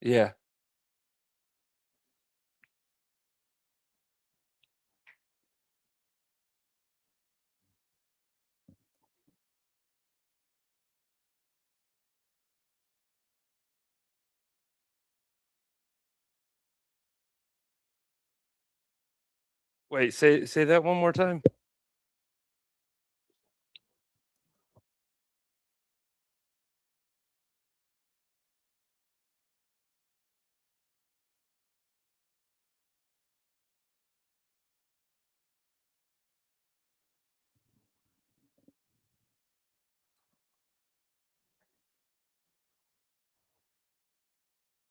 Yeah. Wait, say that one more time.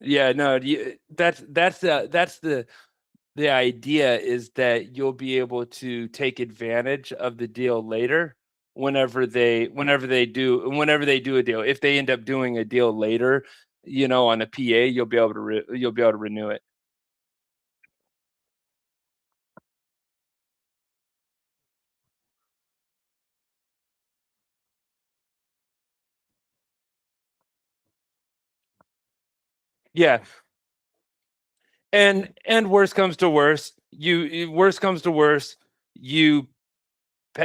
Yeah, no, that's the idea is that you'll be able to take advantage of the deal later whenever they do a deal. If they end up doing a deal later, on a PA, you'll be able to renew it. Yeah, and worst comes to worst, you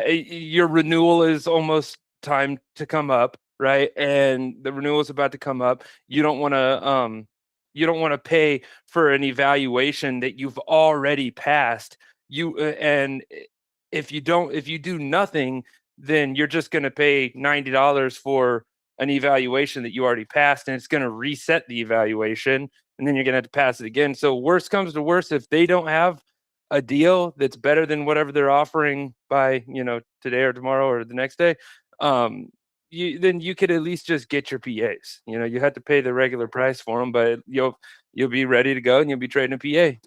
your renewal is almost time to come up, right? And the renewal is about to come up. You don't want to pay for an evaluation that you've already passed. If you do nothing, then you're just going to pay $90 for an evaluation that you already passed, and it's going to reset the evaluation, and then you're going to have to pass it again. So worst comes to worst, if they don't have a deal that's better than whatever they're offering by today or tomorrow or the next day, um then you could at least just get your PAs. You had to pay the regular price for them, but you'll be ready to go and you'll be trading a PA.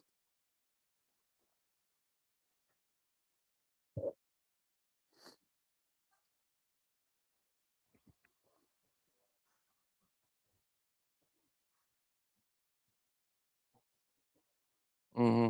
Hmm.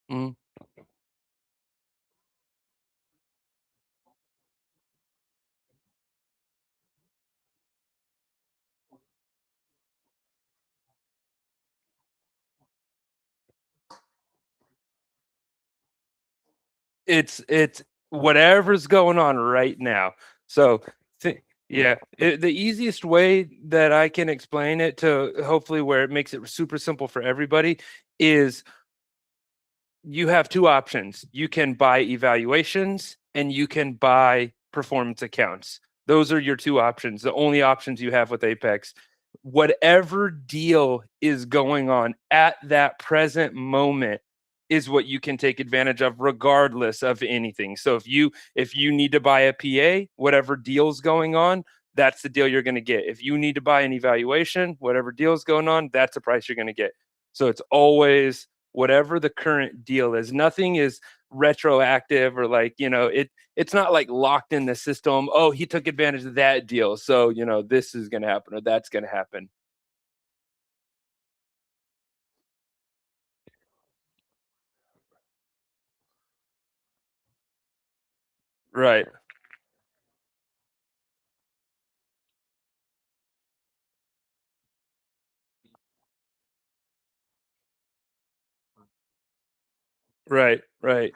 Hmm. It's whatever's going on right now. So, yeah, the easiest way that I can explain it to hopefully where it makes it super simple for everybody is you have two options. You can buy evaluations and you can buy performance accounts. Those are your two options, the only options you have with Apex. Whatever deal is going on at that present moment is what you can take advantage of regardless of anything. So if you need to buy a PA, whatever deal's going on, that's the deal you're going to get. If you need to buy an evaluation, whatever deal's going on, that's the price you're going to get. So it's always whatever the current deal is. Nothing is retroactive or it's not like locked in the system. Oh, he took advantage of that deal. So, this is going to happen or that's going to happen. Right. Right. Right.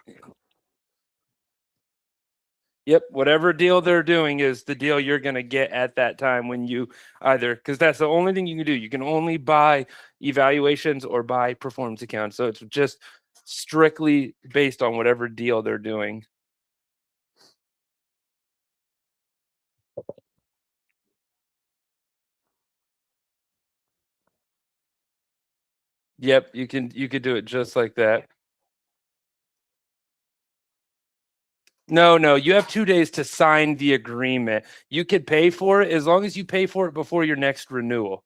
Yep, whatever deal they're doing is the deal you're going to get at that time when you either because that's the only thing you can do. You can only buy evaluations or buy performance accounts. So it's just strictly based on whatever deal they're doing. Yep, you could do it just like that. No, no, you have 2 days to sign the agreement. You could pay for it as long as you pay for it before your next renewal.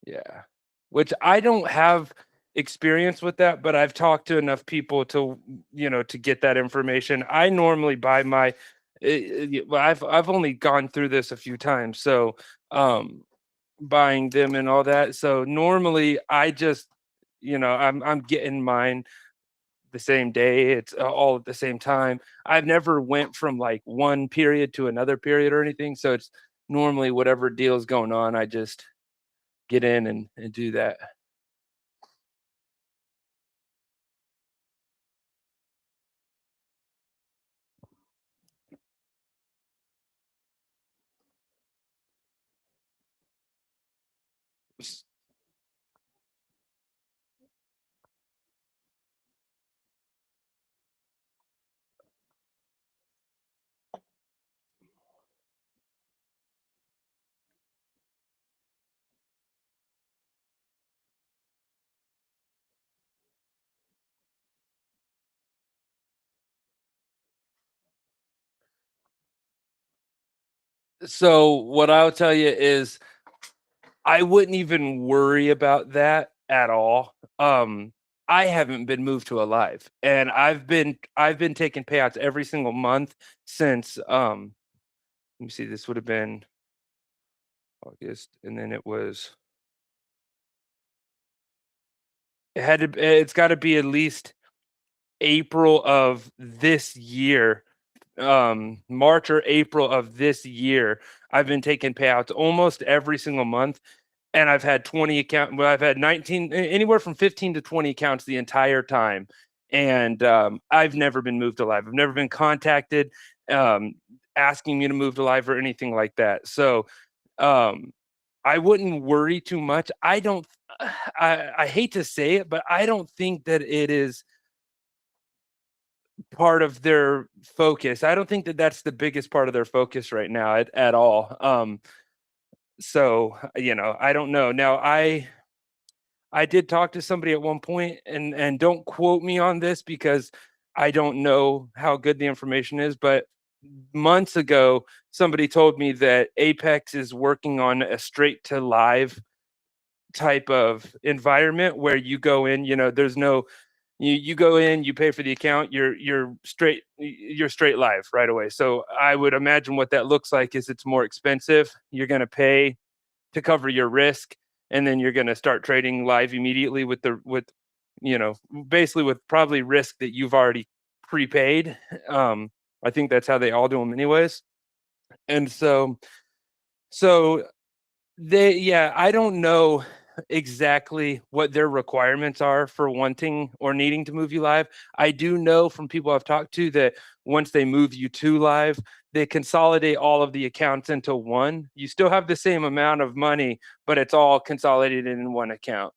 Yeah. Which I don't have experience with that, but I've talked to enough people to get that information. I normally buy my Well, I've only gone through this a few times, so um, buying them and all that. So normally I just, I'm getting mine the same day. It's all at the same time. I've never went from like one period to another period or anything. So it's normally whatever deal's going on, I just get in and do that. S- So what I'll tell you is I wouldn't even worry about that at all. I haven't been moved to a live, and I've been taking payouts every single month since let me see, this would have been August, and then it's got to be at least April of this year, March or April of this year. I've been taking payouts almost every single month, and I've had 20 account. Well, I've had 19, anywhere from 15 to 20 accounts the entire time, and I've never been moved to live. I've never been contacted um, asking me to move to live or anything like that. So um, I wouldn't worry too much. I don't. I hate to say it, but I don't think that it is part of their focus. I don't think that that's the biggest part of their focus right now at all. So I don't know. Now I did talk to somebody at one point, and don't quote me on this because I don't know how good the information is, but months ago somebody told me that Apex is working on a straight to live type of environment where you go in, there's no you go in, you pay for the account, you're straight live right away. So I would imagine what that looks like is it's more expensive. You're going to pay to cover your risk, and then you're going to start trading live immediately you know basically with probably risk that you've already prepaid. I think that's how they all do them anyways. And so I don't know exactly what their requirements are for wanting or needing to move you live. I do know from people I've talked to that once they move you to live, they consolidate all of the accounts into one. You still have the same amount of money, but it's all consolidated in one account.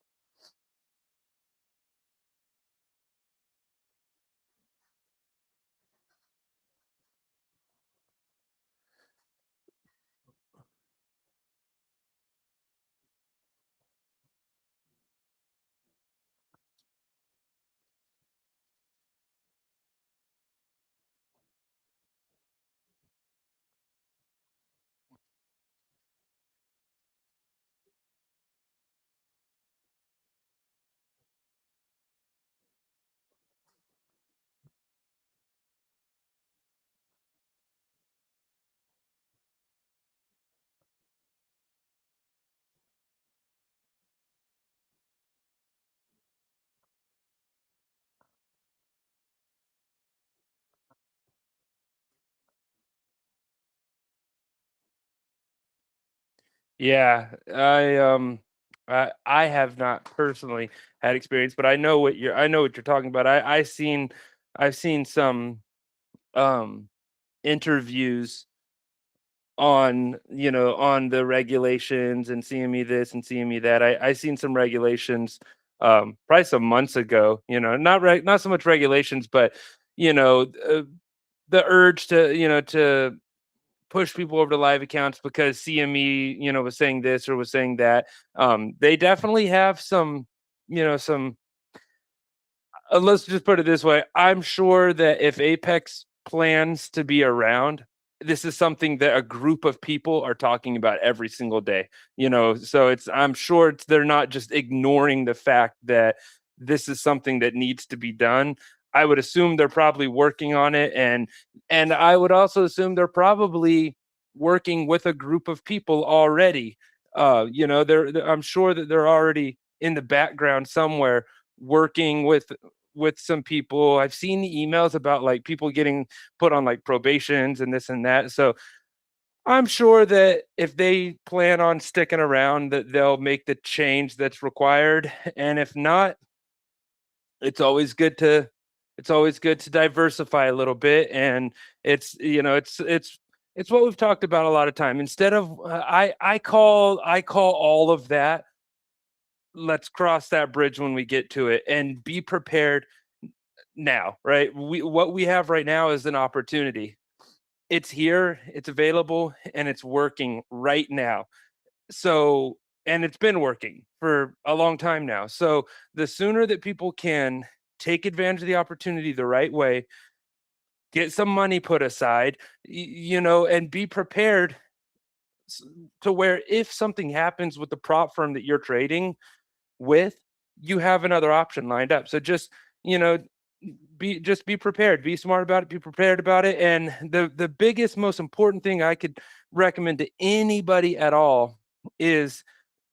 Yeah, I have not personally had experience, but I know what you're talking about. I've seen some um interviews on the regulations and seeing me this and seeing me that. I seen some regulations probably some months ago, not so much regulations, but you know uh, the urge to push people over to live accounts because CME, was saying this or was saying that. They definitely have some let's just put it this way. I'm sure that if Apex plans to be around, this is something that a group of people are talking about every single day. So I'm sure they're not just ignoring the fact that this is something that needs to be done. I would assume they're probably working on it, and I would also assume they're probably working with a group of people already. I'm sure that they're already in the background somewhere working with some people. I've seen the emails about like people getting put on like probations and this and that. So I'm sure that if they plan on sticking around, that they'll make the change that's required. And if not, it's always good to diversify a little bit. And it's what we've talked about a lot of time. Instead of I call all of that, let's cross that bridge when we get to it, and be prepared now, right? What we have right now is an opportunity. It's here, it's available, and it's working right now. So, and it's been working for a long time now. So the sooner that people can take advantage of the opportunity the right way, get some money put aside, and be prepared s- to where if something happens with the prop firm that you're trading with, you have another option lined up. So you know, be prepared, be smart about it, be prepared about it. And the biggest, most important thing I could recommend to anybody at all is,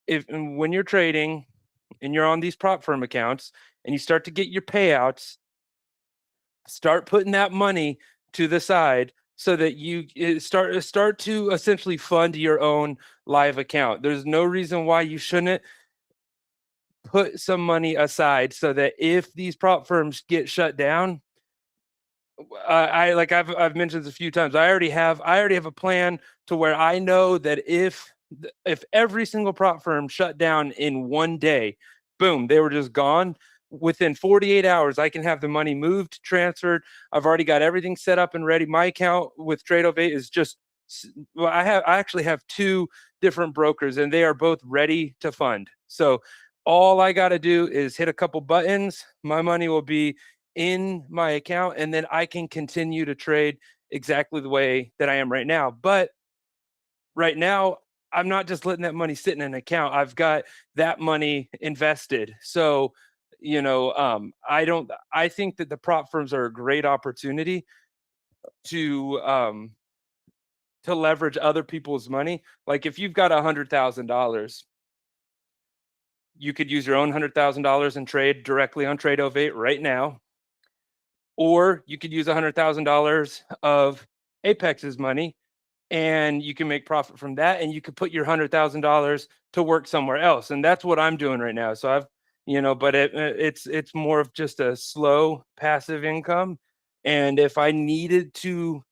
if when you're trading and you're on these prop firm accounts and you start to get your payouts, start putting that money to the side so that you start to essentially fund your own live account. There's no reason why you shouldn't put some money aside so that if these prop firms get shut down, I like I've mentioned this a few times. I already have a plan to where I know that if every single prop firm shut down in one day, boom, they were just gone. Within 48 hours, I can have the money moved, transferred. I've already got everything set up and ready. My account with Tradovate is just well, I actually have two different brokers, and they are both ready to fund. So all I got to do is hit a couple buttons. My money will be in my account, and then I can continue to trade exactly the way that I am right now. But right now, I'm not just letting that money sit in an account. I've got that money invested. So, I think that the prop firms are a great opportunity to leverage other people's money. Like if you've got $100,000, you could use your own $100,000 and trade directly on Tradovate right now, or you could use $100,000 of Apex's money, and you can make profit from that, and you could put your $100,000 to work somewhere else. And that's what I'm doing right now. So but it's more of just a slow passive income. And if I needed to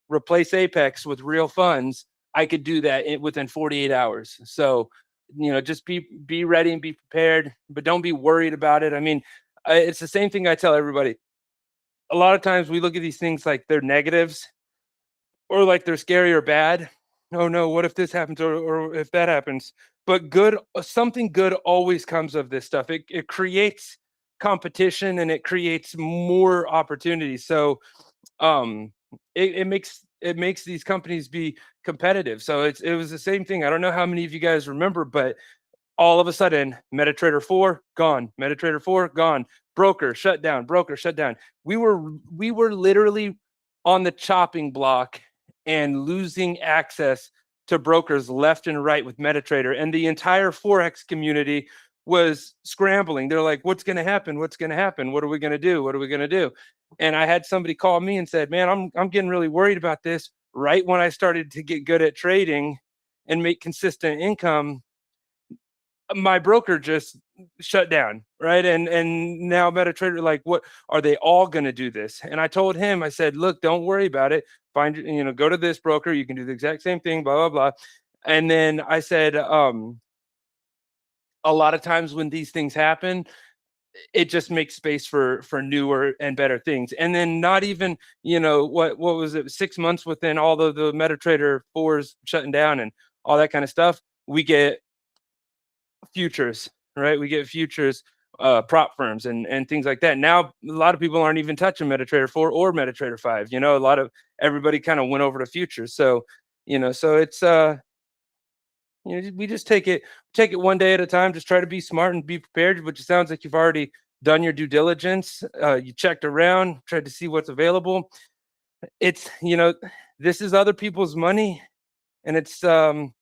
replace Apex with real funds, I could do that within 48 hours. So, just be ready and be prepared, but don't be worried about it. I mean, it's the same thing I tell everybody. A lot of times we look at these things like they're negatives, or like they're scary or bad. Oh no, what if this happens, or if that happens? But something good always comes of this stuff. It creates competition, and it creates more opportunities. So um it makes these companies be competitive. So it was the same thing. I don't know how many of you guys remember, but all of a sudden, MetaTrader 4 gone, MetaTrader 4 gone, broker shut down, broker shut down. We were literally on the chopping block and losing access to brokers left and right with MetaTrader, and the entire forex community was scrambling. They're like, "What's going to happen? What's going to happen? What are we going to do? What are we going to do?" And I had somebody call me and said, "Man, I'm getting really worried about this." Right when I started to get good at trading and make consistent income, my broker just shut down, right? And now MetaTrader, like, what are they all going to do this? And I told him, I said, look, don't worry about it. Go to this broker. You can do the exact same thing, blah, blah, blah. And then I said, a lot of times when these things happen, it just makes space for newer and better things. And then not even, what was it, 6 months within all the MetaTrader 4s shutting down and all that kind of stuff, we get futures, right? We get futures, prop firms and things like that. Now, a lot of people aren't even touching MetaTrader 4 or MetaTrader 5. A lot of everybody kind of went over to futures. So, so it's we just take it one day at a time. Just try to be smart and be prepared, which it sounds like you've already done your due diligence, you checked around, tried to see what's available. It's, this is other people's money, and it's all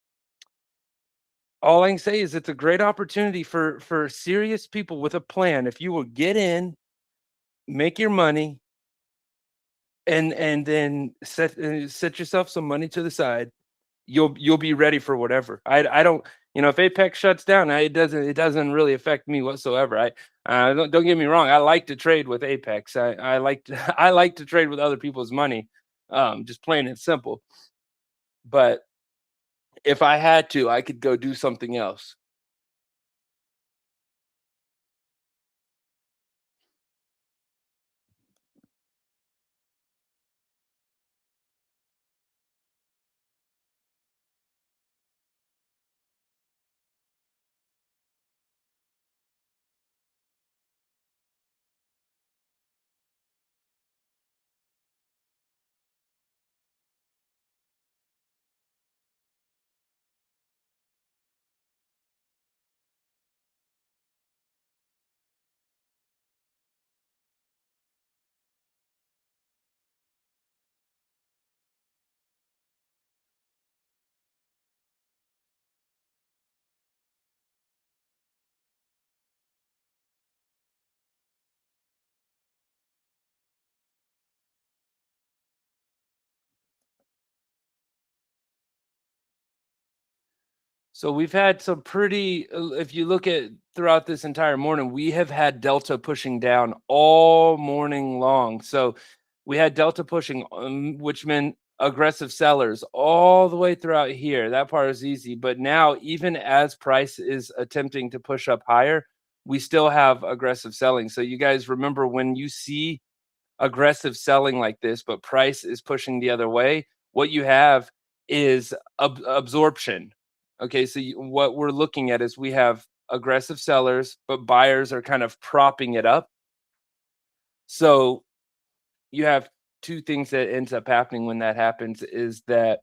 I can say is it's a great opportunity for serious people with a plan. If you will get in, make your money, and then set yourself some money to the side, you'll be ready for whatever. I don't, if Apex shuts down, it doesn't really affect me whatsoever. Don't get me wrong, I like to trade with Apex. I like to I like to trade with other people's money, just plain and simple. But if I had to, I could go do something else. So we've had some pretty, if you look at throughout this entire morning, we have had Delta pushing down all morning long. So we had Delta pushing, which meant aggressive sellers all the way throughout here. That part is easy. But now, even as price is attempting to push up higher, we still have aggressive selling. So you guys remember, when you see aggressive selling like this, but price is pushing the other way, what you have is absorption. Okay, so what we're looking at is we have aggressive sellers, but buyers are kind of propping it up. So you have two things that ends up happening when that happens is that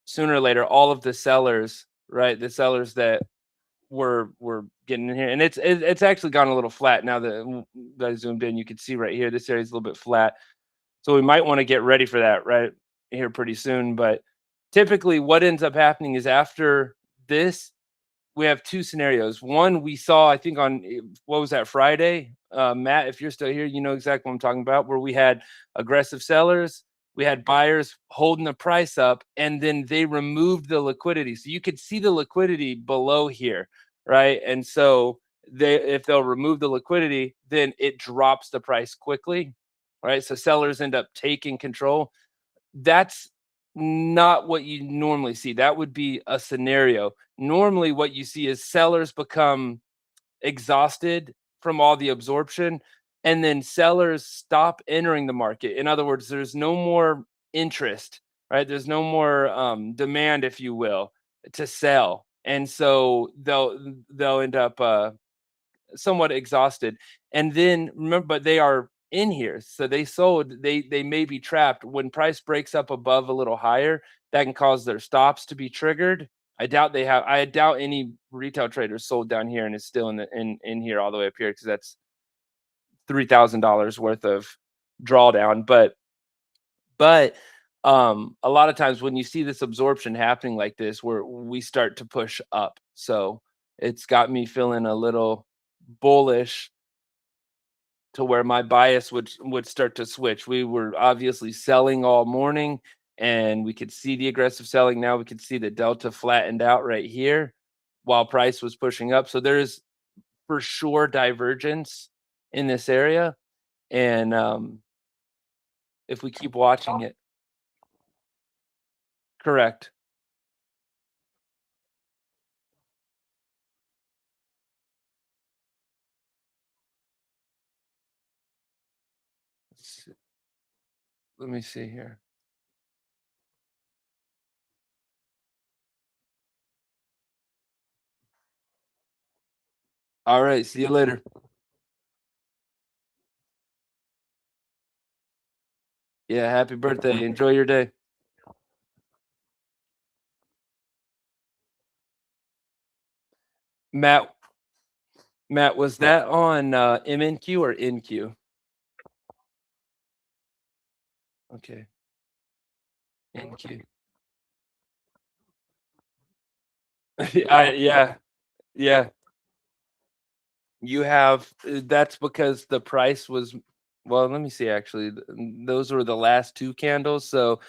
sooner or later, all of the sellers, right, the sellers that were getting in here, and it's actually gone a little flat now that I zoomed in. You can see right here, this area is a little bit flat. So we might want to get ready for that right here pretty soon. But typically, what ends up happening is after this, we have two scenarios. One, we saw, I think, on what was that, Friday? Matt, if you're still here, you know exactly what I'm talking about, where we had aggressive sellers, we had buyers holding the price up, and then they removed the liquidity. So you could see the liquidity below here, right? And so if they'll remove the liquidity, then it drops the price quickly, right? So sellers end up taking control. That's not what you normally see. That would be a scenario. Normally, what you see is sellers become exhausted from all the absorption, and then sellers stop entering the market. In other words, there's no more interest, right? There's no more demand, if you will, to sell, and so they'll end up somewhat exhausted. And then remember, but they are in here, so they sold. They may be trapped when price breaks up above a little higher. That can cause their stops to be triggered. I doubt they have. I doubt any retail traders sold down here and is still in here all the way up here, because that's $3,000 worth of drawdown. But a lot of times when you see this absorption happening like this, where we start to push up, so it's got me feeling a little bullish, to where my bias would start to switch. We were obviously selling all morning, and we could see the aggressive selling. Now we could see the delta flattened out right here while price was pushing up. So there's for sure divergence in this area. And if we keep watching it, correct. Let me see here. All right, see you later. Yeah, happy birthday. Enjoy your day. Matt, Matt, was that on MNQ or NQ? Okay, NQ. Yeah, yeah. You have that's because the price was well, let me see actually. Those were the last two candles. So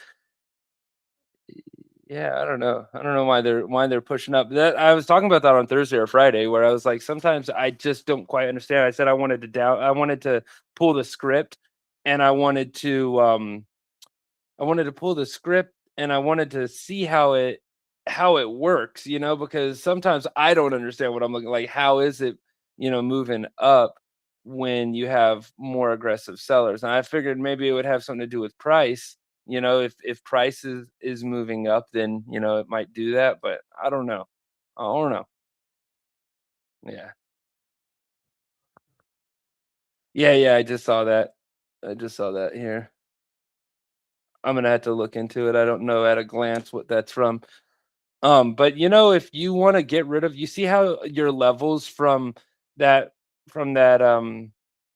yeah, I don't know. I don't know why they're pushing up. That I was talking about that on Thursday or Friday, where I was like, sometimes I just don't quite understand. I said I wanted to pull the script, and I wanted to pull the script, and I wanted to see how it works, because sometimes I don't understand what I'm looking like. How is it, moving up when you have more aggressive sellers? And I figured maybe it would have something to do with price. If price is moving up, then it might do that, but I don't know. I don't know. Yeah. Yeah, yeah, I just saw that. I just saw that here. I'm gonna have to look into it. I don't know at a glance what that's from. But if you want to get rid of, you see how your levels that from that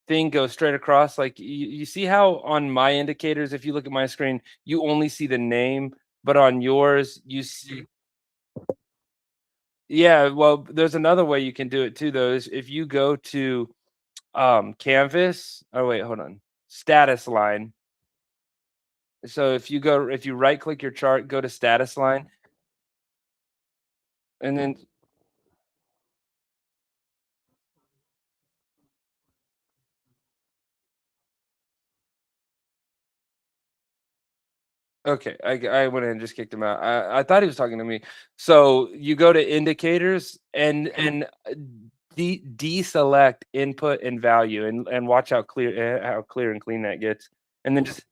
thing go straight across. Like you see how on my indicators, if you look at my screen, you only see the name, but on yours you see. Yeah, well, there's another way you can do it too, though, is if you go to canvas. Oh wait, hold on. Status line. So if you right click your chart, go to status line, and then okay, I went in and just kicked him out. I thought he was talking to me. So you go to indicators and deselect input and value, and watch how clear and clean that gets. And then just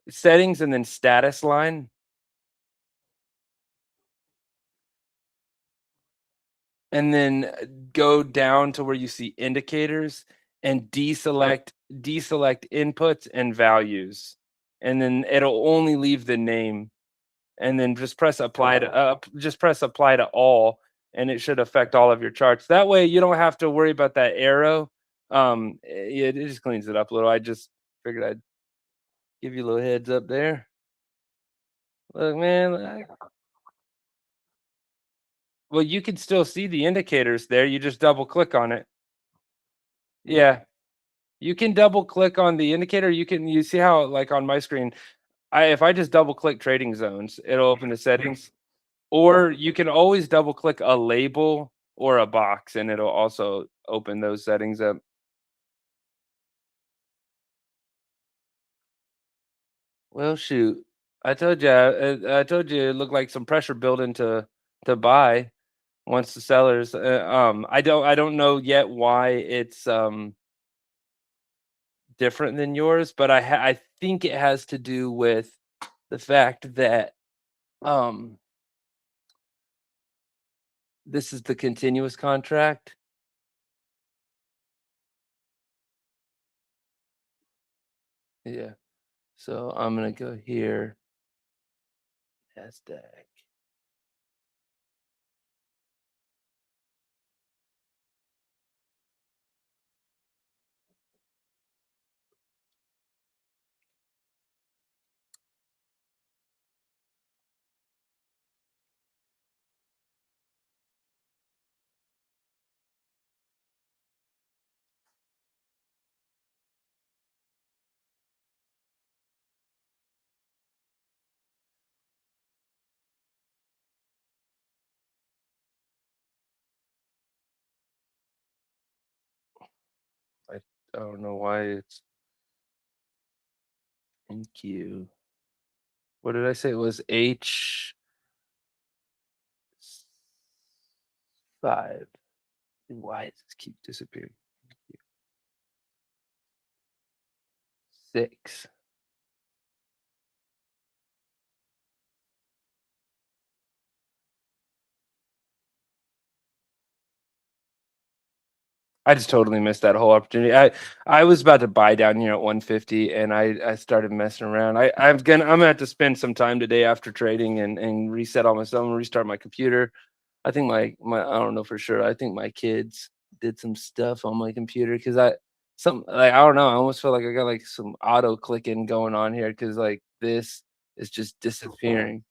settings and then status line, and then go down to where you see indicators and deselect inputs and values. And then it'll only leave the name, and then just press apply to all, and it should affect all of your charts. That way you don't have to worry about that arrow. It just cleans it up a little. I just figured I'd give you a little heads up there. Look, man, well, you can still see the indicators there. You just double click on it. Yeah, you can double click on the indicator. You see how, like, on my screen, if I just double click trading zones, it'll open the settings. Or you can always double click a label or a box, and it'll also open those settings up. Well, shoot. I told you it looked like some pressure building to buy once the sellers. I don't know yet why it's different than yours, but I think it has to do with the fact that um this is the continuous contract. Yeah. So I'm gonna go here, NASDAQ. I don't know why it's NQ. What did I say? It was H5. Why does this keep disappearing? 6. I just totally missed that whole opportunity. I was about to buy down here at 150, and I started messing around. I'm gonna have to spend some time today after trading and reset all my stuff and restart my computer. I think my I don't know for sure. I think my kids did some stuff on my computer because I don't know. I almost feel like I got like some auto clicking going on here because like this is just disappearing.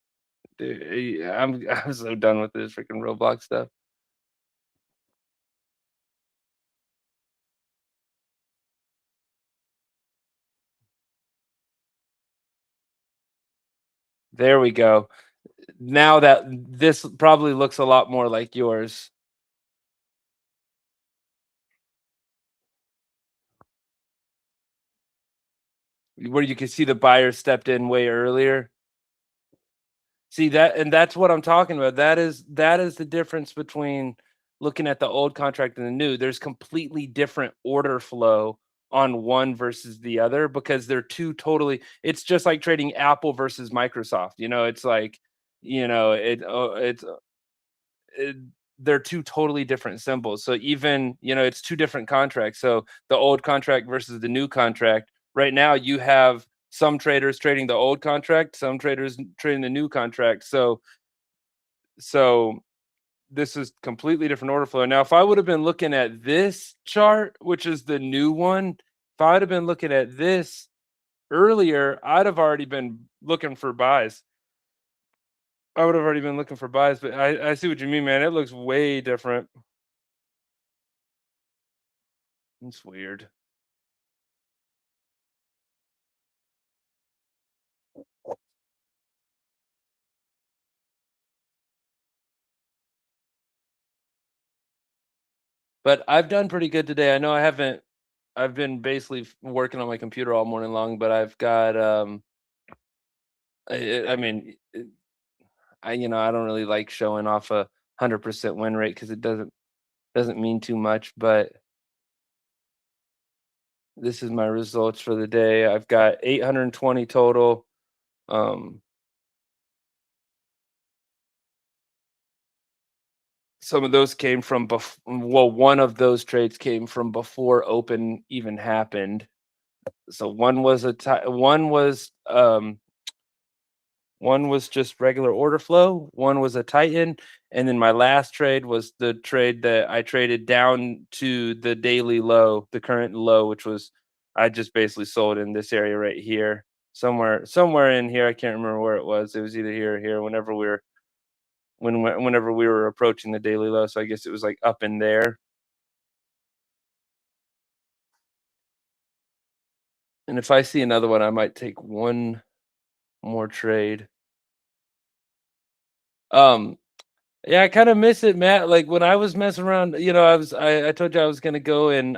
Dude, I'm so done with this freaking Roblox stuff. There we go. Now that this probably looks a lot more like yours, where you can see the buyer stepped in way earlier. See that, and that's what I'm talking about. That is the difference between looking at the old contract and the new. There's completely different order flow on one versus the other because they're two totally. It's just like trading Apple versus Microsoft. It's like, it, they're two totally different symbols. So even, it's two different contracts. So the old contract versus the new contract. Right now, you have some traders trading the old contract, some traders trading the new contract. So this is completely different order flow. Now, if I would have been looking at this chart, which is the new one, if I would have been looking at this earlier, I'd have already been looking for buys. I would have already been looking for buys, but I see what you mean, man. It looks way different. It's weird. But I've done pretty good today. I know I've been basically working on my computer all morning long, but I've got I mean, I don't really like showing off 100% win rate because it doesn't mean too much, but this is my results for the day. I've got 820 total. Um, some of those came from well, one of those trades came from before open even happened. So one was just regular order flow, one was a Titan, and then my last trade was the trade that I traded down to the daily low, the current low, which was I just basically sold in this area right here. Somewhere in here, I can't remember where it was. It was either here or here whenever we were approaching the daily low. So I guess it was like up in there. And if I see another one, I might take one more trade. Um, Yeah, I kinda miss it, Matt. Like, when I was messing around, I told you I was gonna go and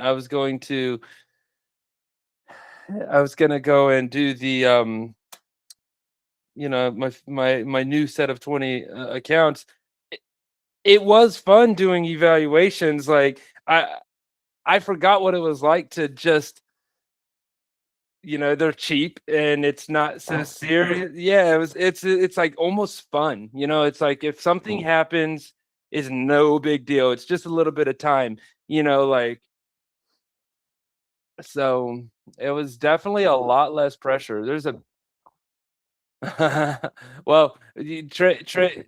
do the, my new set of 20, accounts. It it was fun doing evaluations, like, I forgot what it was like to just they're cheap and it's not so serious. Yeah, it's like almost fun. It's like if something happens, is no big deal. It's just a little bit of time, like so it was definitely a lot less pressure. There's a well, you trade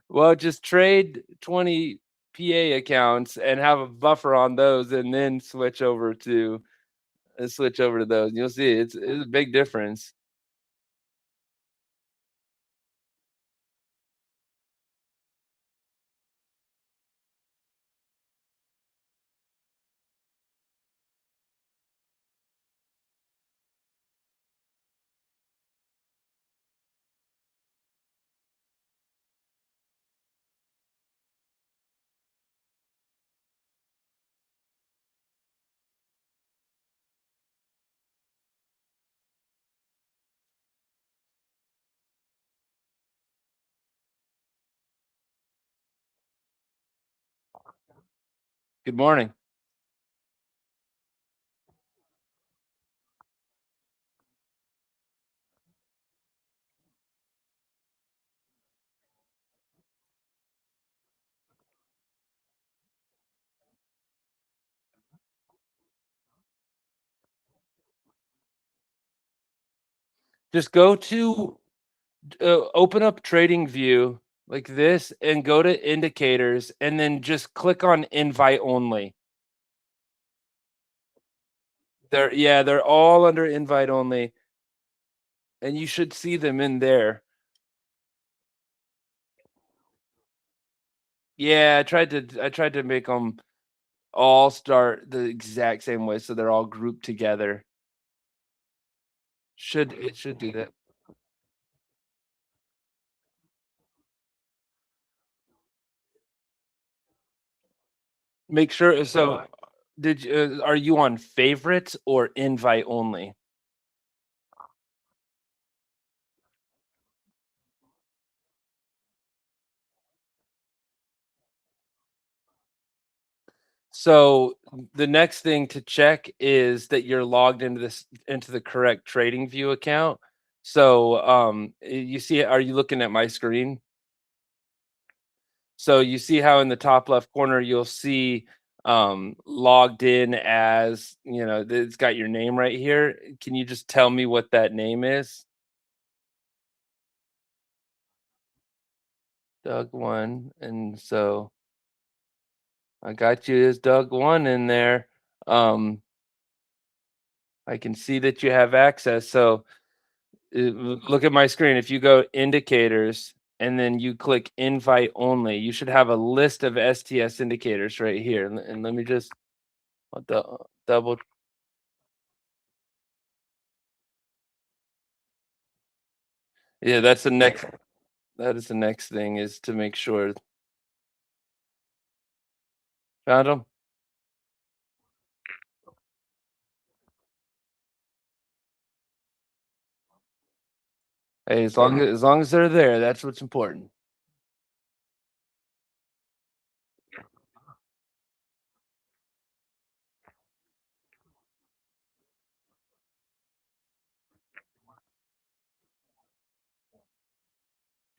well, just trade 20 PA accounts and have a buffer on those and then switch over to those. You'll see it's a big difference. Good morning. Just go to Open up TradingView like this and go to indicators and then just click on invite only. They're all under invite only, and you should see them in there. Yeah, I tried to make them all start the exact same way so they're all grouped together. It should do that. Make sure so did you are you on favorites or invite only? So the next thing to check is that you're logged into the correct TradingView account. So you see, are you looking at my screen? So you see how in the top left corner you'll see logged in as, it's got your name right here. Can you just tell me what that name is? Doug one. And so I got you as Doug one in there. Um, I can see that you have access. So look at my screen. If you go indicators and then you click invite only, you should have a list of STS indicators right here. And let me just double. Yeah, that's the next. That is the next thing is to make sure. Found them. Hey, as long as they're there, that's what's important.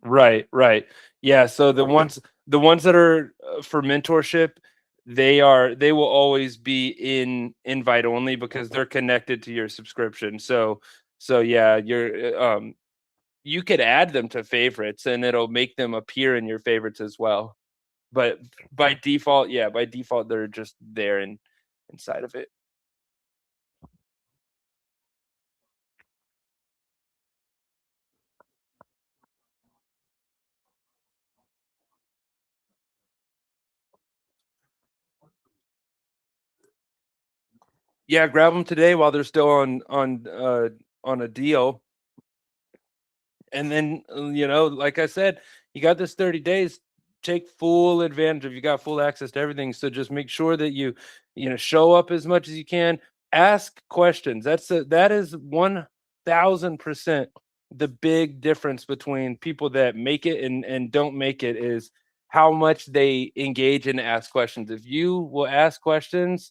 Right, right. Yeah, so the ones that are for mentorship, they will always be in invite only because they're connected to your subscription. So yeah, you could add them to favorites and it'll make them appear in your favorites as well. But by default, yeah, by default they're just there inside of it. Yeah, grab them today while they're still on a deal. And then, like I said, you got this 30 days. Take full advantage of. You got full access to everything. So just make sure that you show up as much as you can. Ask questions. That is 1,000% the big difference between people that make it and don't make it is how much they engage and ask questions. If you will ask questions,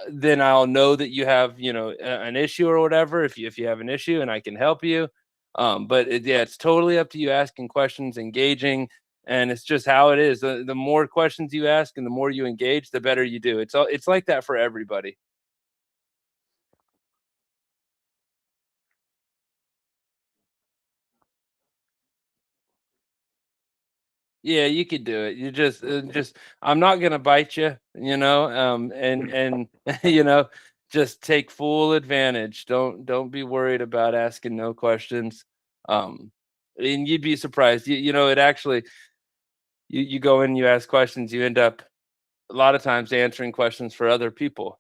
then I'll know that you have, an issue or whatever. If you have an issue and I can help you, but yeah, it's totally up to you asking questions, engaging, and it's just how it is. The more questions you ask and the more you engage, the better you do. It's like that for everybody. Yeah, you could do it. You just I'm not gonna bite you, and just take full advantage. Don't be worried about asking no questions. Um, and you'd be surprised. It actually you go in, you ask questions, you end up a lot of times answering questions for other people.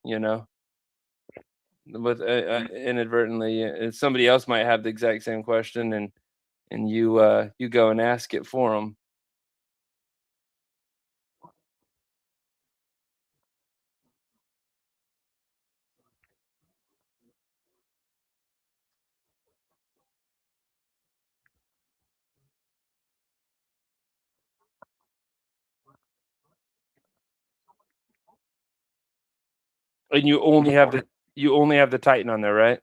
With inadvertently, somebody else might have the exact same question, and you go and ask it for them. And you only have the Titan on there, right?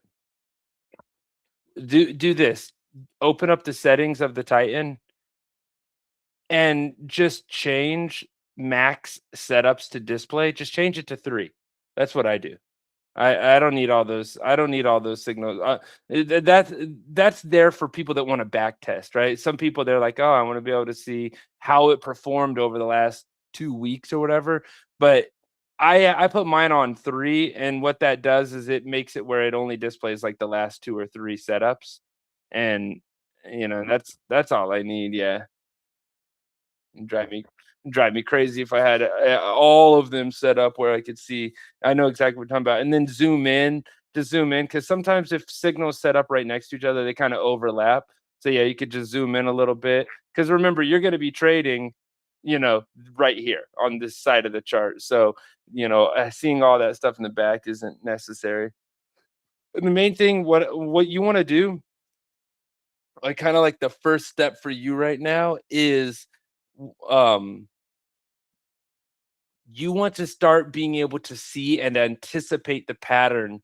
Do this. Open up the settings of the Titan and just change max setups to display. Just change it to 3. That's what I do. I don't need all those. I don't need all those signals. That's there for people that want to back test, right? Some people they're like, oh, I want to be able to see how it performed over the last 2 weeks or whatever. But I put mine on three, and what that does is it makes it where it only displays like the last two or three setups, and that's all I need. Yeah. Drive me drive me crazy if I had all of them set up where I could see. I know exactly what you're talking about, and then zoom in because sometimes if signals set up right next to each other, they kind of overlap. So yeah, you could just zoom in a little bit because remember you're going to be trading, you know, right here on this side of the chart. So seeing all that stuff in the back isn't necessary. And the main thing, what you want to do, like kind of like the first step for you right now is um you want to start being able to see and anticipate the pattern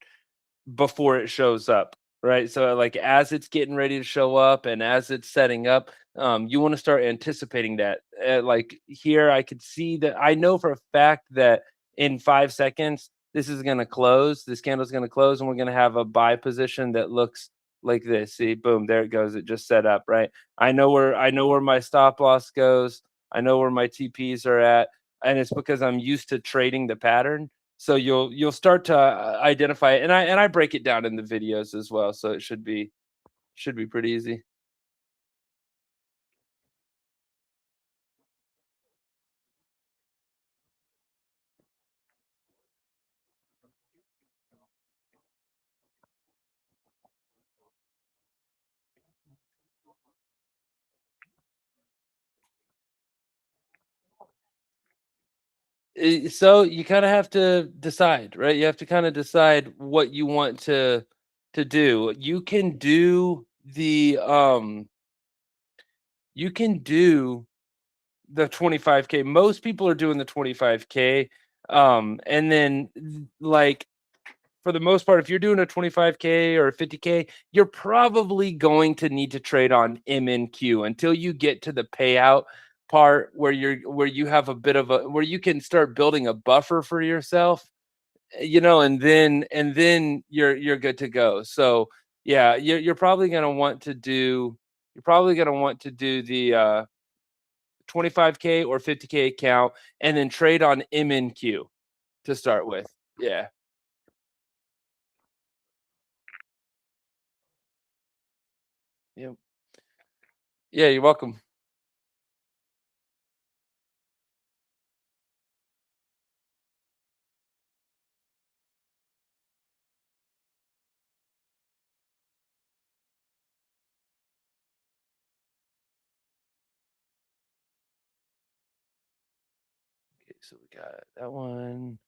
before it shows up, right? So, like, as it's getting ready to show up and as it's setting up, you want to start anticipating that. Like here, I could see that I know for a fact that in 5 seconds, this is going to close. This candle is going to close, and we're going to have a buy position that looks like this. See, boom, there it goes. It just set up, right? I know where my stop loss goes. I know where my TPs are at, and it's because I'm used to trading the pattern, so you'll start to identify it, and I break it down in the videos as well, so it should be pretty easy. So you kind of have to decide, right? You have to kind of decide what you want to do. You can do the 25K. Most people are doing the 25K. And then like for the most part, if you're doing a 25K or a 50K, you're probably going to need to trade on MNQ until you get to the payout part where you have a bit of a where you can start building a buffer for yourself, and then you're good to go. So yeah, you're probably gonna want to do the 25K or 50K account and then trade on MNQ to start with. Yeah. Yeah. Yeah, you're welcome. Okay, so we got that one.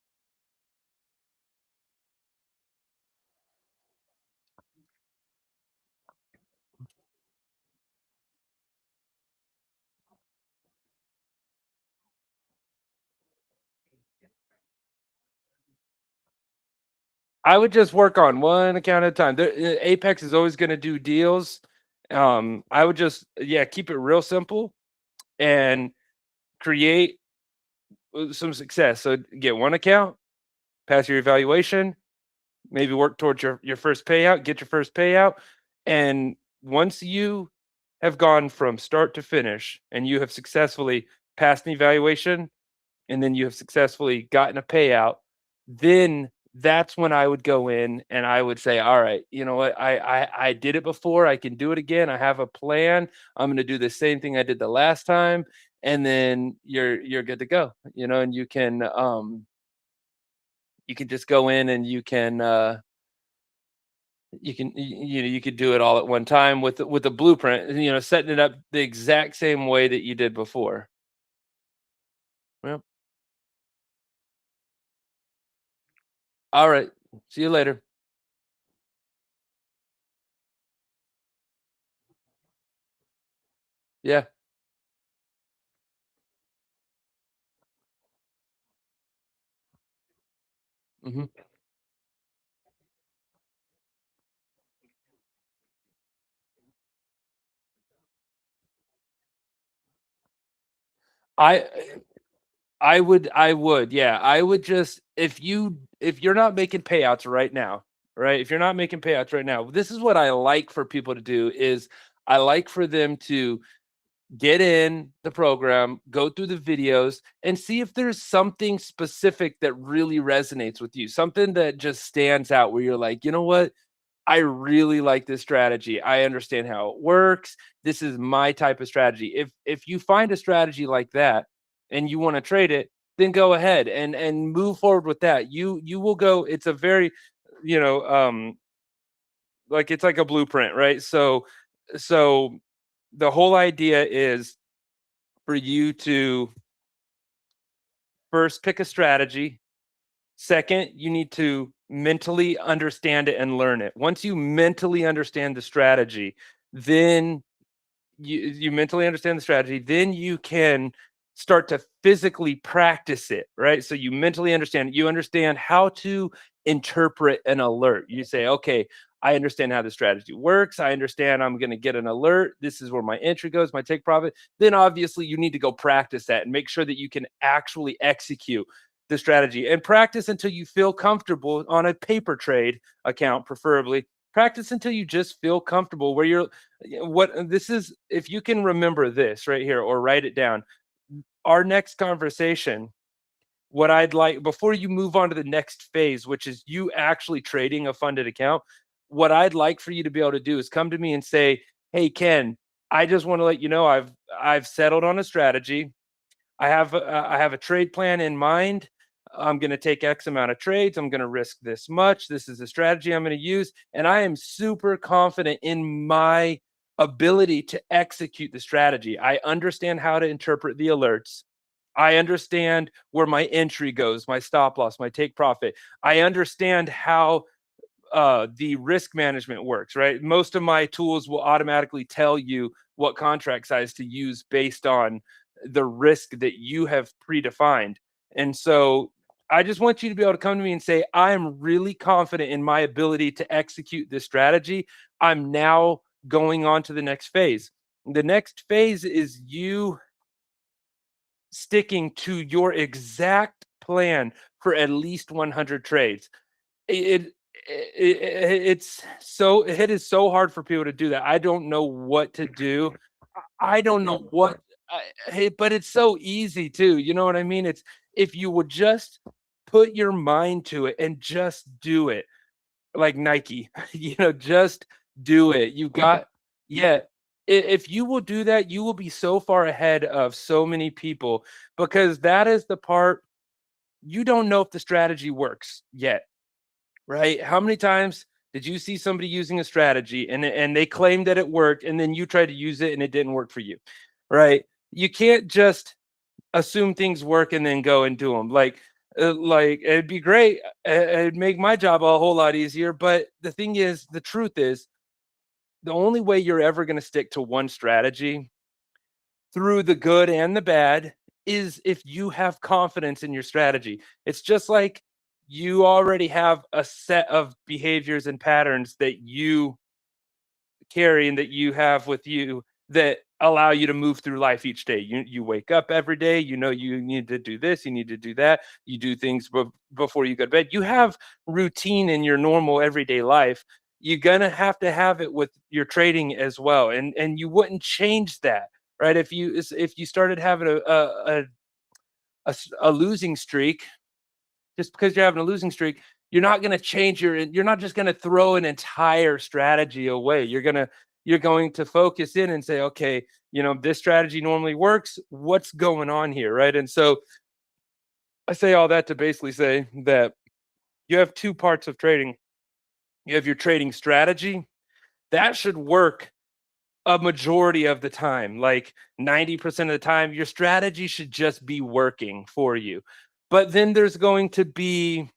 I would just work on one account at a time. Apex is always going to do deals. I would just, yeah, keep it real simple and create some success. So get one account, pass your evaluation, maybe work towards your first payout, get your first payout, and once you have gone from start to finish and you have successfully passed an evaluation and then you have successfully gotten a payout, then that's when I would go in and I would say, all right, you know what? I did it before. I can do it again. I have a plan. I'm going to do the same thing I did the last time, and then you're good to go. And you can just go in and you could do it all at one time with a blueprint. Setting it up the exact same way that you did before. Well, all right. See you later. Yeah. hmm I Yeah. I would just, if you're not making payouts right now, right? If you're not making payouts right now, this is what I like for people to do is I like for them to get in the program, go through the videos, and see if there's something specific that really resonates with you, something that just stands out where you're like, you know what? I really like this strategy. I understand how it works. This is my type of strategy. If you find a strategy like that and you want to trade it, then go ahead and move forward with that. You will go. It's a very, you know, like it's like a blueprint, right? So the whole idea is for you to first pick a strategy. Second, you need to mentally understand it and learn it. Once you mentally understand the strategy, then you mentally understand the strategy, then you can start to physically practice it, right? So you mentally understand it. You understand how to interpret an alert. You say, okay, I understand how the strategy works. I understand I'm going to get an alert. This is where my entry goes, my take profit. Then obviously you need to go practice that and make sure that you can actually execute the strategy and practice until you feel comfortable on a paper trade account, preferably. Practice until you just feel comfortable where you're what this is. If you can remember this right here or write it down, our next conversation, what I'd like before you move on to the next phase, which is you actually trading a funded account, what I'd like for you to be able to do is come to me and say, hey Ken, I just want to let you know I've settled on a strategy. I have a trade plan in mind. I'm going to take X amount of trades. I'm going to risk this much. This is the strategy I'm going to use. And I am super confident in my ability to execute the strategy. I understand how to interpret the alerts. I understand where my entry goes, my stop loss, my take profit. I understand how the risk management works, right? Most of my tools will automatically tell you what contract size to use based on the risk that you have predefined. And so I just want you to be able to come to me and say, I am really confident in my ability to execute this strategy. I'm now going on to the next phase. The next phase is you sticking to your exact plan for at least 100 trades. It, it is so hard for people to do that. I don't know what to do. I don't know what, but it's so easy too. You know what I mean? It's if you would just put your mind to it and just do it, like Nike. Just do it. You got, yeah. If you will do that, you will be so far ahead of so many people because that is the part you don't know if the strategy works yet. Right? How many times did you see somebody using a strategy and they claimed that it worked and then you tried to use it and it didn't work for you? Right? You can't just assume things work and then go and do them. Like it'd be great. It'd make my job a whole lot easier. But the thing is, the truth is, the only way you're ever going to stick to one strategy through the good and the bad is if you have confidence in your strategy. It's just like you already have a set of behaviors and patterns that you carry and that you have with you that allow you to move through life each day. You wake up every day, you know you need to do this, you need to do that, you do things before you go to bed. You have routine in your normal everyday life. You're gonna have to have it with your trading as well, and you wouldn't change that, right? If you started having a losing streak, just because you're having a losing streak, you're not going to change you're not just going to throw an entire strategy away. You're going to focus in and say, okay, this strategy normally works. What's going on here, right? And so I say all that to basically say that you have two parts of trading. You have your trading strategy. That should work a majority of the time, like 90% of the time. Your strategy should just be working for you. But then there's going to be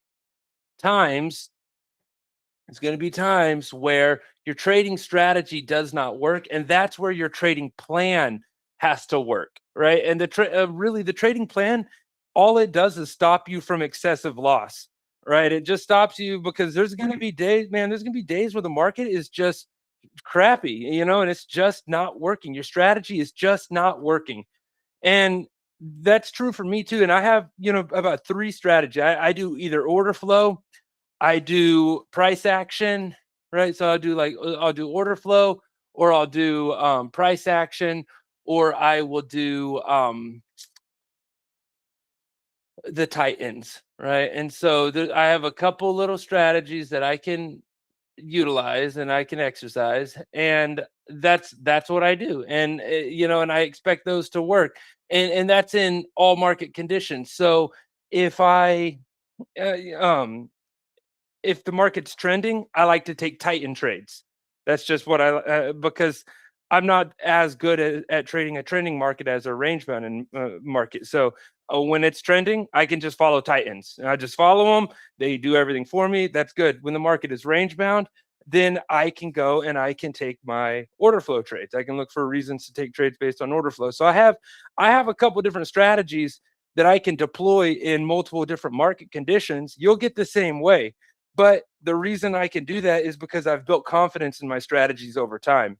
times where your trading strategy does not work, and that's where your trading plan has to work, right? And really the trading plan, all it does is stop you from excessive loss, right? It just stops you because there's going to be days, man, there's going to be days where the market is just crappy, and it's just not working. Your strategy is just not working. And That's true for me too. And I have, about three strategies. I do either order flow, I do price action, right? So I'll do order flow, or I'll do price action, or I will do the Titans, right? And so I have a couple little strategies that I can utilize and I can exercise, and that's what I do. And and I expect those to work, and that's in all market conditions. So if I uh, um if the market's trending, I like to take Titan trades. That's just what because I'm not as good at trading a trending market as a range bound market. So when it's trending, I can just follow Titans. And I just follow them. They do everything for me. That's good. When the market is range bound, then I can go and I can take my order flow trades. I can look for reasons to take trades based on order flow. So I have a couple different strategies that I can deploy in multiple different market conditions. You'll get the same way, but the reason I can do that is because I've built confidence in my strategies over time.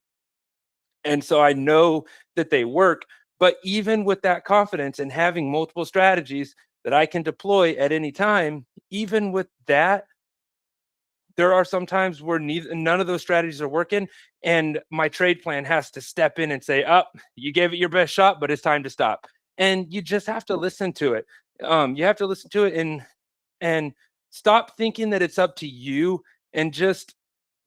And so I know that they work. But even with that confidence and having multiple strategies that I can deploy at any time, even with that, there are some times where none of those strategies are working. And my trade plan has to step in and say, up, you gave it your best shot, but it's time to stop. And you just have to listen to it. You have to listen to it and stop thinking that it's up to you, and just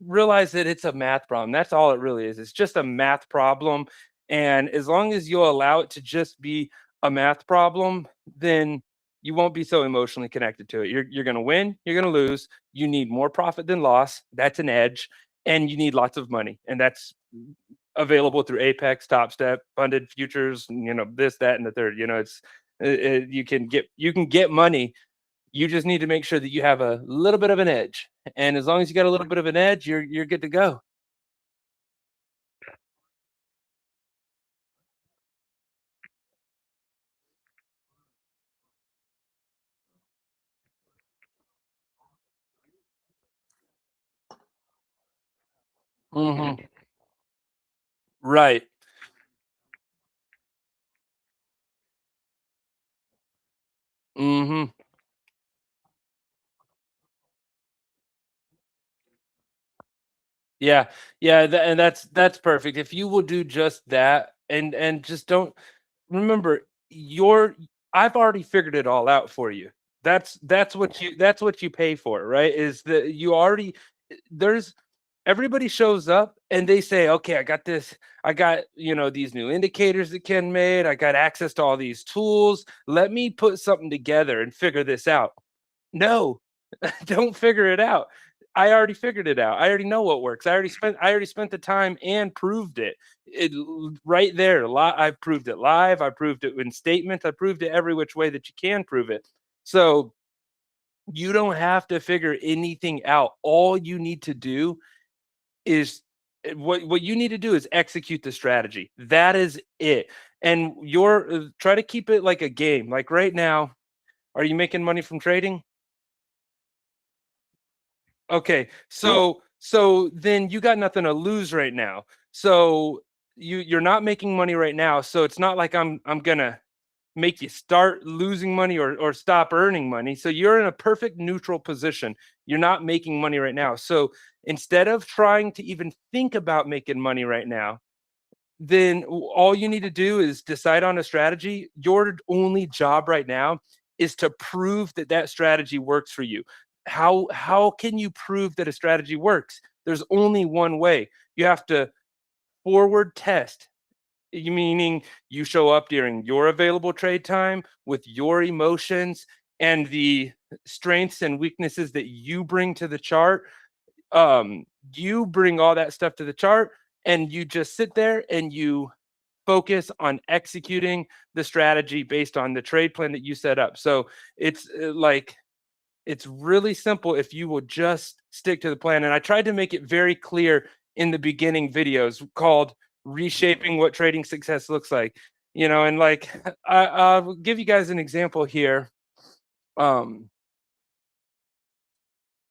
realize that it's a math problem. That's all it really is. It's just a math problem. And as long as you allow it to just be a math problem, then you won't be so emotionally connected to it. You're going to win, you're going to lose. You need more profit than loss. That's an edge. And you need lots of money. And that's available through Apex, Top Step, funded futures, this, that, and the third. You can get money. You just need to make sure that you have a little bit of an edge, and as long as you got a little bit of an edge, you're good to go. Mhm. Right. Mhm. Yeah. Yeah, and that's perfect. If you will do just that, and just don't remember, your I've already figured it all out for you. That's what you pay for, right? Is that you already there's everybody shows up and they say, okay, I got this, I got, these new indicators that Ken made, I got access to all these tools. Let me put something together and figure this out. No, don't figure it out. I already figured it out. I already know what works. I already spent the time and proved it. Right there. I proved it live. I proved it in statements. I proved it every which way that you can prove it. So you don't have to figure anything out. All you need to do is what you need to do is execute the strategy. That is it. And try to keep it like a game. Like right now, are you making money from trading? Okay. So then you got nothing to lose right now. So you're not making money right now. So it's not like I'm gonna make you start losing money or stop earning money. So you're in a perfect neutral position. You're not making money right now. So instead of trying to even think about making money right now, then all you need to do is decide on a strategy. Your only job right now is to prove that that strategy works for you. How can you prove that a strategy works? There's only one way. You have to forward test. Meaning you show up during your available trade time with your emotions and the strengths and weaknesses that you bring to the chart. You bring all that stuff to the chart, and you just sit there and you focus on executing the strategy based on the trade plan that you set up. So it's really simple if you will just stick to the plan. And I tried to make it very clear in the beginning videos called reshaping what trading success looks like. And I'll give you guys an example here. Um,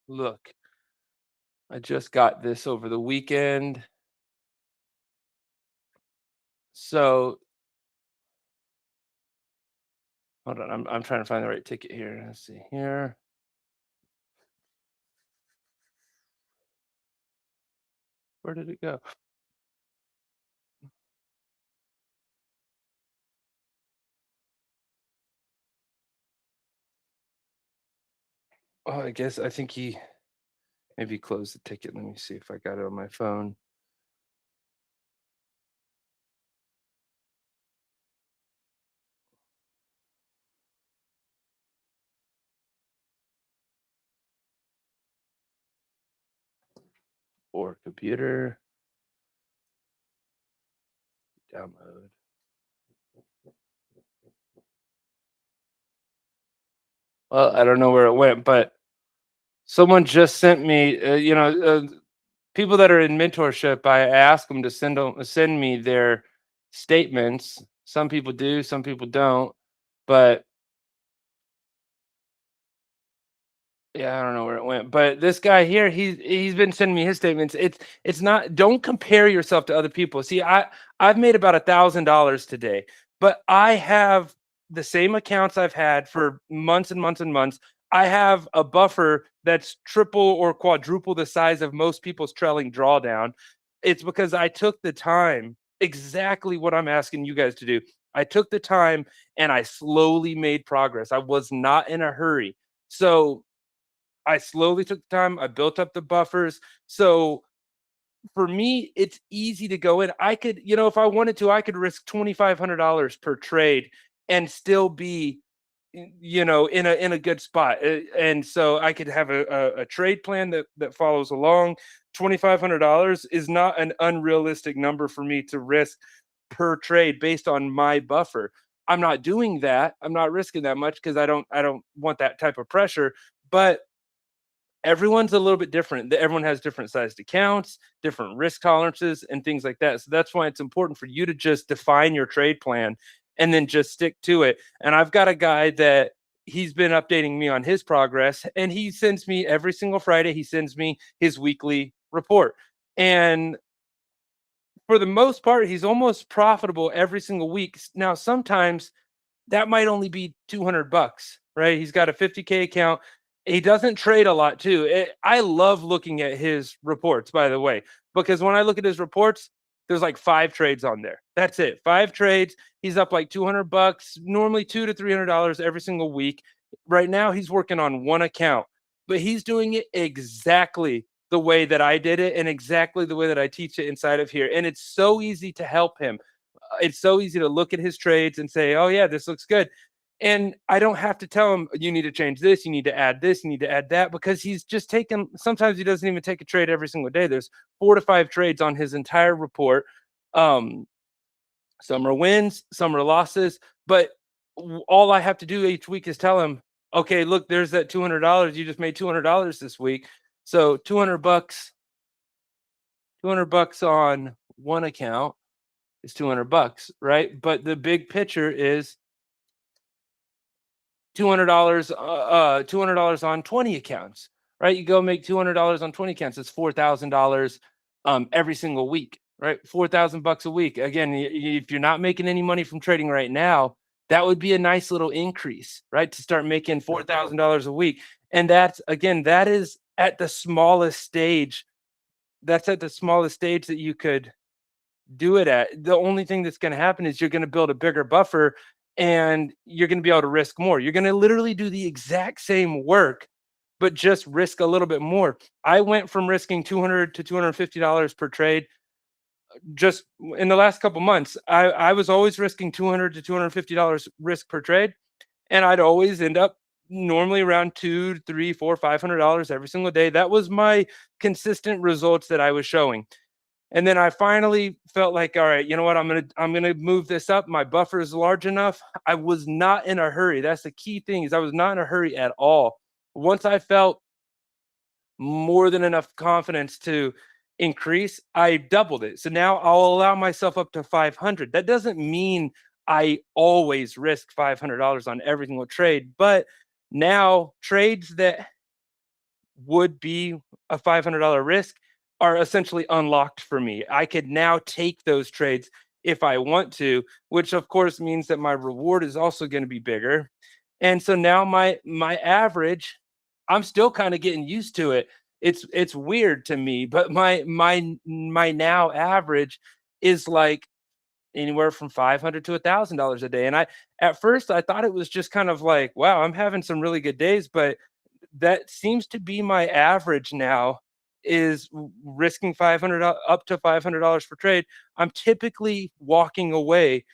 Look, I just got this over the weekend. So Hold on, I'm trying to find the right ticket here. Let's see here. Where did it go? Oh, I think he maybe closed the ticket. Let me see if I got it on my phone. Or computer. Download. Well, I don't know where it went, but someone just sent me, people that are in mentorship, I ask them to send me their statements. Some people do, some people don't, but yeah, I don't know where it went, but this guy here, he's been sending me his statements. It's not, don't compare yourself to other people. See, I've made about $1,000 today, but I have the same accounts I've had for months and months and months. I have a buffer that's triple or quadruple the size of most people's trailing drawdown. It's because I took the time, exactly what I'm asking you guys to do. I took the time and I slowly made progress. I was not in a hurry. So I slowly took the time. I built up the buffers. So for me, it's easy to go in. I could, if I wanted to, I could risk $2,500 per trade and still be, in a good spot. And so I could have a trade plan that follows along. $2,500 is not an unrealistic number for me to risk per trade based on my buffer. I'm not doing that. I'm not risking that much because I don't want that type of pressure. But everyone's a little bit different. Everyone has different sized accounts, different risk tolerances, and things like that. So that's why it's important for you to just define your trade plan and then just stick to it. And I've got a guy that he's been updating me on his progress, and he sends me every single Friday, he sends me his weekly report. And for the most part, he's almost profitable every single week. Now, sometimes that might only be $200, right? He's got a 50K account. He doesn't trade a lot too. I love looking at his reports, by the way, because when I look at his reports, there's like 5 trades on there. That's it. 5 trades. He's up like $200, normally $200 to $300 every single week. Right now, he's working on one account, but he's doing it exactly the way that I did it and exactly the way that I teach it inside of here. And it's so easy to help him. It's so easy to look at his trades and say, oh, yeah, this looks good. And I don't have to tell him, you need to change this, you need to add this, you need to add that, because he's just taken, sometimes he doesn't even take a trade every single day. There's 4 to 5 trades on his entire report. Um, some are wins, some are losses, but all I have to do each week is tell him, okay, look, there's that $200. You just made $200 this week. So $200, $200 on one account is $200, right? But the big picture is $200 on 20 accounts, right? You go make $200 on 20 accounts. It's $4,000 every single week, right? $4,000 a week. Again, if you're not making any money from trading right now, that would be a nice little increase, right? To start making $4,000 a week. And that's, again, that is at the smallest stage. That's at the smallest stage that you could do it at. The only thing that's going to happen is you're going to build a bigger buffer and you're going to be able to risk more. You're going to literally do the exact same work, but just risk a little bit more. I went from risking $200 to $250 per trade just in the last couple months. I was always risking $200 to $250 risk per trade, and I'd always end up normally around $200, $300, $400, $500 every single day. That was my consistent results that I was showing. And then I finally felt like, all right, you know what? I'm gonna move this up. My buffer is large enough. I was not in a hurry. That's the key thing, is I was not in a hurry at all. Once I felt more than enough confidence to increase, I doubled it. So now I'll allow myself up to 500. That doesn't mean I always risk $500 on every single trade, but now trades that would be a $500 risk are essentially unlocked for me. I could now take those trades if I want to, which of course means that my reward is also going to be bigger. And so now my average, I'm still kind of getting used to it. It's weird to me, but my now average is like anywhere from $500 to $1,000 a day. And I at first I thought it was just kind of like, wow, I'm having some really good days, but that seems to be my average now is risking 500 up to $500 per trade. I'm typically walking away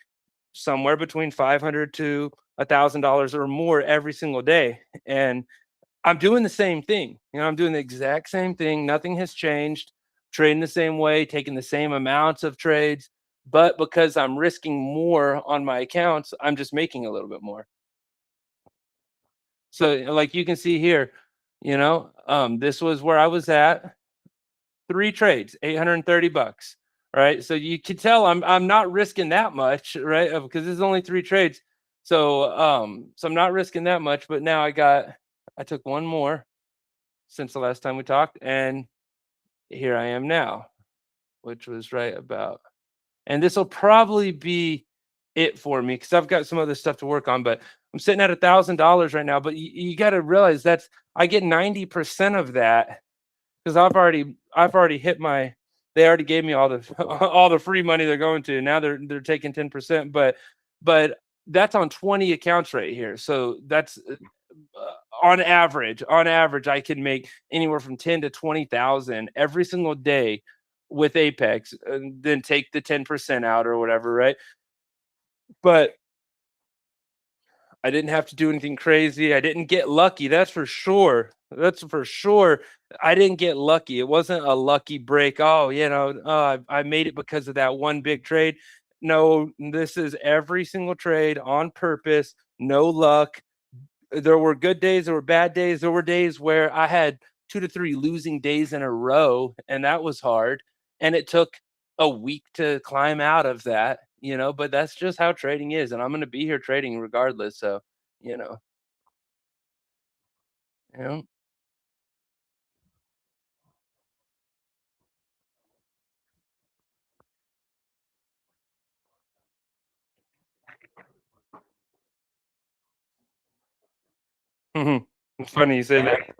somewhere between 500 to $1,000 or more every single day. And I'm doing the same thing. I'm doing the exact same thing. Nothing has changed. Trading the same way, taking the same amounts of trades, but because I'm risking more on my accounts, I'm just making a little bit more. So like you can see here, this was where I was at. 3 trades, $830, right? So you can tell I'm not risking that much, right? Because there's only 3 trades. So I'm not risking that much, but now I took one more since the last time we talked, and here I am now, which was right about. And this will probably be it for me because I've got some other stuff to work on, but I'm sitting at $1,000 right now. But you got to realize I get 90% of that because I've already hit my. They already gave me all the all the free money they're going to. Now they're taking 10%, but that's on 20 accounts right here. So that's on average, I can make anywhere from 10 to 20,000 every single day with Apex, and then take the 10% out or whatever, right? But I didn't have to do anything crazy. I didn't get lucky. That's for sure. That's for sure. I didn't get lucky. It wasn't a lucky break. Oh, I made it because of that one big trade. No, this is every single trade on purpose. No luck. There were good days, there were bad days. There were days where I had 2 to 3 losing days in a row, and that was hard. And it took a week to climb out of that, but that's just how trading is. And I'm going to be here trading regardless. So, you know, you know. It's funny you say that.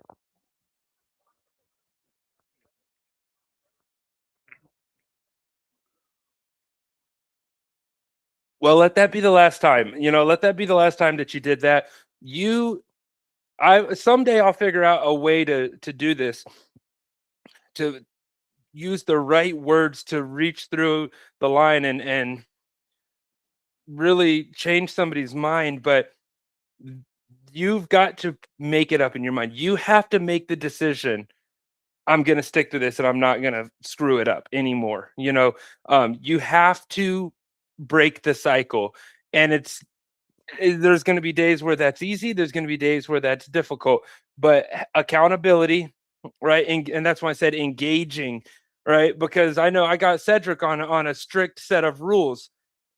Well, let that be the last time. Let that be the last time that you did that. You I someday I'll figure out a way to do this, to use the right words to reach through the line and really change somebody's mind, but you've got to make it up in your mind. You have to make the decision. I'm going to stick to this and I'm not going to screw it up anymore. You have to break the cycle. And there's going to be days where that's easy. There's going to be days where that's difficult, but accountability, right? And that's why I said engaging, right? Because I know I got Cedric on a strict set of rules,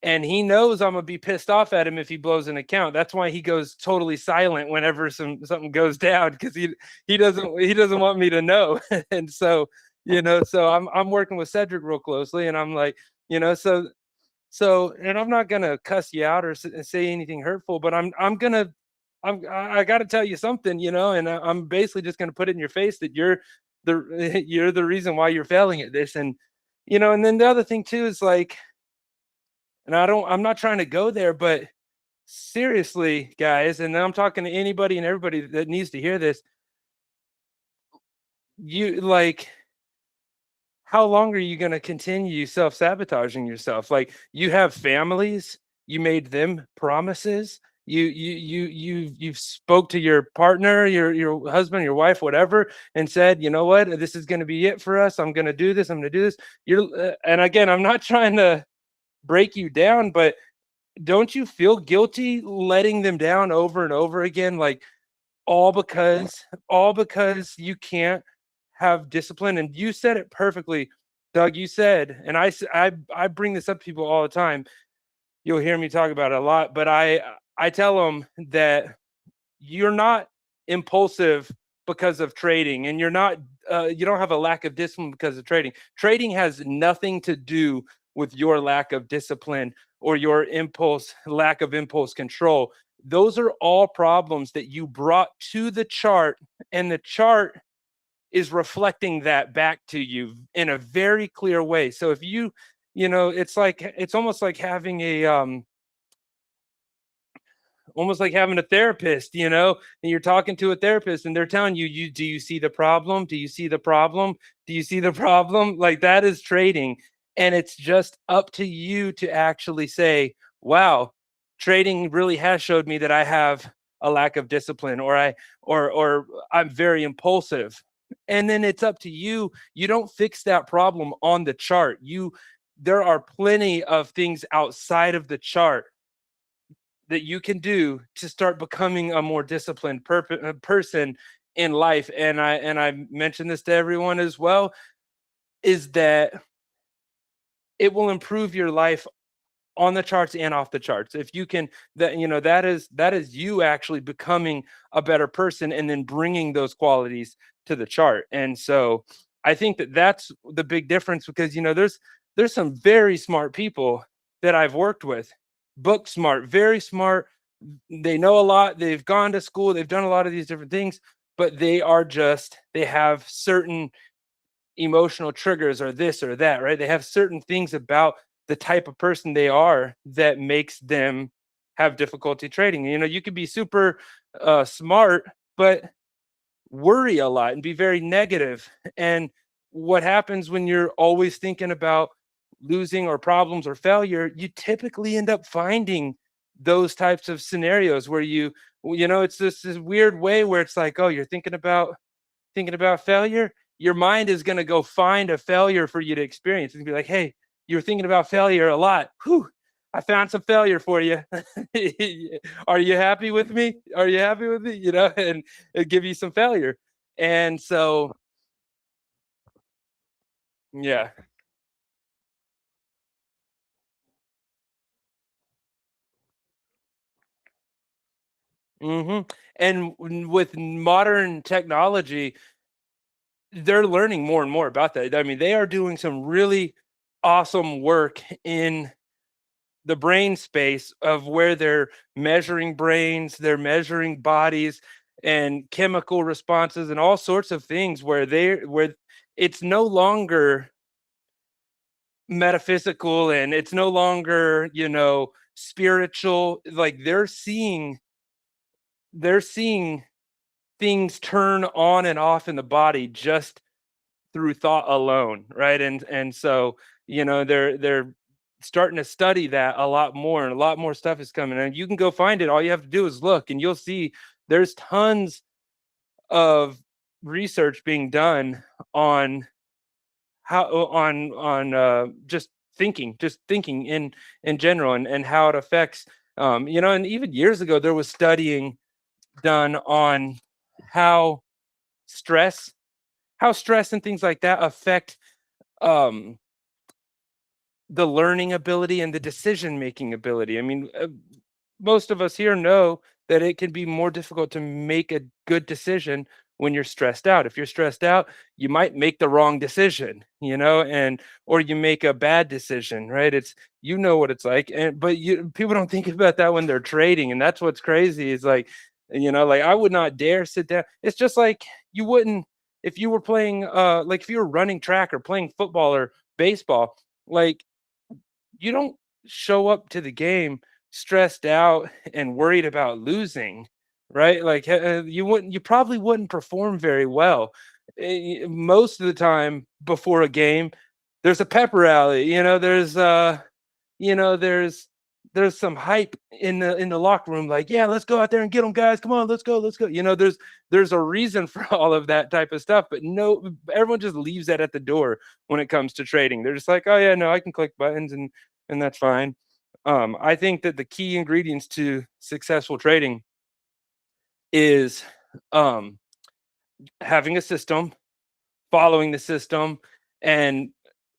and he knows I'm gonna be pissed off at him if he blows an account. That's why he goes totally silent whenever something goes down, because he doesn't want me to know. And so I'm working with Cedric real closely, and I'm like, and I'm not gonna cuss you out or say anything hurtful, but I got to tell you something, and I'm basically just gonna put it in your face that the you're the reason why you're failing at this. And then the other thing too is like, and I'm not trying to go there, but seriously, guys, and I'm talking to anybody and everybody that needs to hear this. You like, how long are you going to continue self-sabotaging yourself? Like, you have families, you made them promises. You've spoke to your partner, your husband, your wife, whatever, and said, you know what, this is going to be it for us. I'm going to do this. I'm going to do this. And again, I'm not trying to break you down, but don't you feel guilty letting them down over and over again? Like, all because you can't have discipline. And you said it perfectly, Doug. You said, and I bring this up to people all the time. You'll hear me talk about it a lot, but I tell them that you're not impulsive because of trading, and you don't have a lack of discipline because of trading. Trading has nothing to do with your lack of discipline or your lack of impulse control. Those are all problems that you brought to the chart, and the chart is reflecting that back to you in a very clear way. So if it's almost like having a therapist, and you're talking to a therapist and they're telling you, do you see the problem? Do you see the problem? Do you see the problem? Like, that is trading. And it's just up to you to actually say, wow, trading really has showed me that I have a lack of discipline, or I'm very impulsive. And then it's up to you. You don't fix that problem on the chart. There are plenty of things outside of the chart that you can do to start becoming a more disciplined person in life. And I mentioned this to everyone as well, is that it will improve your life on the charts and off the charts. If you can, that is you actually becoming a better person and then bringing those qualities to the chart. And so I think that that's the big difference, because there's some very smart people that I've worked with, book smart, very smart. They know a lot, they've gone to school, they've done a lot of these different things, but they have certain emotional triggers or this or that, right? They have certain things about the type of person they are that makes them have difficulty trading. You could be super smart, but worry a lot and be very negative. And what happens when you're always thinking about losing or problems or failure, you typically end up finding those types of scenarios where it's this weird way where it's like, oh, you're thinking about failure. Your mind is going to go find a failure for you to experience and be like, hey, you're thinking about failure a lot. Whew, I found some failure for you. Are you happy with me? Are you happy with me? And it give you some failure. And so, yeah. And with modern technology, they're learning more and more about that. I mean, they are doing some really awesome work in the brain space of where they're measuring brains, they're measuring bodies and chemical responses and all sorts of things where it's no longer metaphysical and it's no longer, spiritual. Like, they're seeing things turn on and off in the body just through thought alone, right? And so, they're starting to study that a lot more, and a lot more stuff is coming, and you can go find it. All you have to do is look, and you'll see there's tons of research being done on how on just thinking in general, and how it affects, and even years ago there was studying done on how stress stress and things like that affect um the learning ability and the decision making ability. I mean, most of us here know that it can be more difficult to make a good decision when you're stressed out. If you're stressed out, you might make the wrong decision, and or you make a bad decision, right? What it's like. And but people don't think about that when they're trading, and that's what's crazy. Is like, like, I would not dare sit down. It's just like you wouldn't if you were playing like if you were running track or playing football or baseball. Like, you don't show up to the game stressed out and worried about losing, right? Like, you probably wouldn't perform very well. Most of the time before a game, there's a pep rally. There's some hype in the locker room, like, yeah, let's go out there and get them, guys. Come on, let's go. There's a reason for all of that type of stuff, but no, everyone just leaves that at the door when it comes to trading. They're just like, oh yeah, no, I can click buttons and that's fine. I think that the key ingredients to successful trading is um, having a system, following the system, and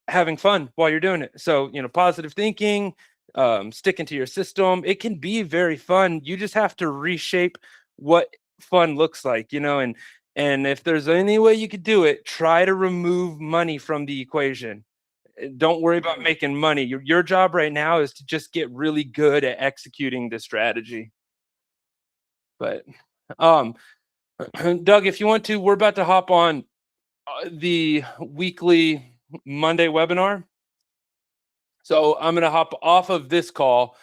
having fun while you're doing it. So, positive thinking, sticking to your system. It can be very fun. You just have to reshape what fun looks like, and if there's any way you could do it, try to remove money from the equation. Don't worry about making money. Your job right now is to just get really good at executing the strategy. But um, Doug, if you want to, we're about to hop on the weekly Monday webinar. So I'm going to hop off of this call,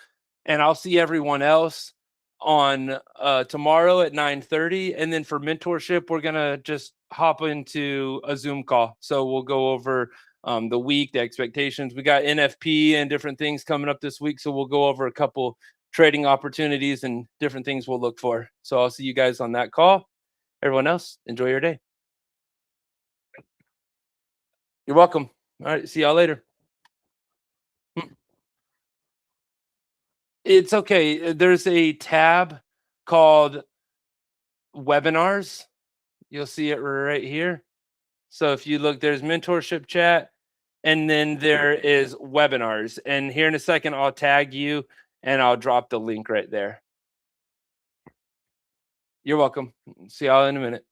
and I'll see everyone else on tomorrow at 9:30. And then for mentorship, we're going to just hop into a Zoom call. So we'll go over the week, the expectations. We got NFP and different things coming up this week. So we'll go over a couple trading opportunities and different things we'll look for. So I'll see you guys on that call. Everyone else, enjoy your day. You're welcome. All right. See y'all later. It's okay. There's a tab called webinars. You'll see it right here. So if you look, there's mentorship chat, and then there is webinars. And here in a second, I'll tag you and I'll drop the link right there. You're welcome. See y'all in a minute.